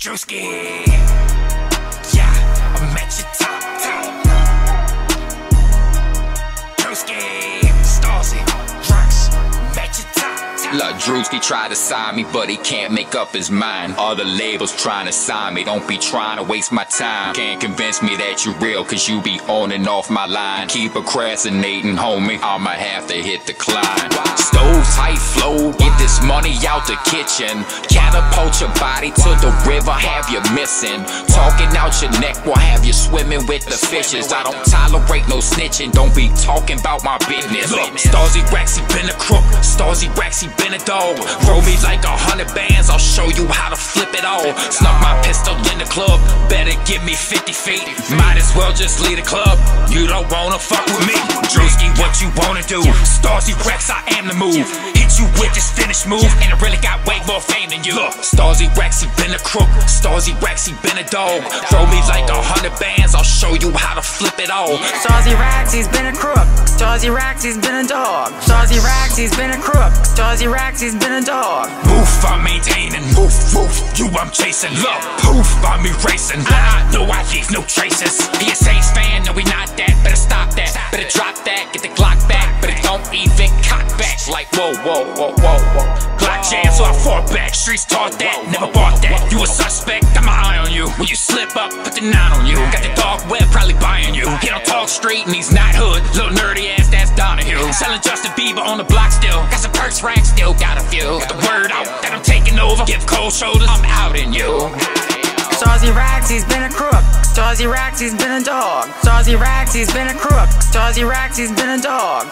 Drewski. Yeah, I'm at your top. Drewski. Starze Rakkz, I'm at your top. Look, Drewski tried to sign me, but he can't make up his mind. Other labels trying to sign me, don't be trying to waste my time. Can't convince me that you real, cause you be on and off my line. Keep procrastinating, homie, I'ma have to hit decline. Stove tight flow, get this money out the kitchen. Catapult your body to the river, have you missing. Talking out your neck will have you swimming with the fishes. I don't tolerate no snitching, don't be talking about my business. Look, Starze Rakkz, he been a crook. Starze Rakkz, he been a dog. Roll me like 100 bands, I'll show you how to flip it all. Snuck my pistol in the club, better give me 50 feet. Might as well just leave the club, you don't wanna fuck with me. Drewski, what you wanna do? Starze Rakkz, I am the move. Hit you with this finish move, and I really got way more fame than you. Look, Starze Rakkz, he been a crook. Starze Rakkz, he been a dog. Roll me like 100 bands, I'll show you how to flip it all. Starze Rakkz, he's been a crook. Starze Rakkz, he's been a dog. Starze Rakkz, he's been a crook. Starze Rakkz, he's been a dog. Move, I'm maintaining. Move, you I'm chasing. Look, poof, I'm erasing. No, I leave no traces. Be a Saints fan, no we not that. Better stop that, better drop that. Get the Glock back, but it don't even cock back. Like whoa. Glock jam, so I fought back. Streets taught that, never bought that. You a suspect, got my eye on you. When you slip up, put the 9 on you. Got the dark web, probably buying you. He don't talk straight and he's not hood. Little nerdy ass, that's Donahue. Selling Justin Bieber on the block still. Got some perks, racks, still got a few. Get the word out that I'm taking over. Give cold shoulders, I'm out in you. Starze Rakkz, he's been a crook. Starze Rakkz, he's been a dog. Starze Rakkz, he's been a crook. Starze Rakkz, he's been a dog.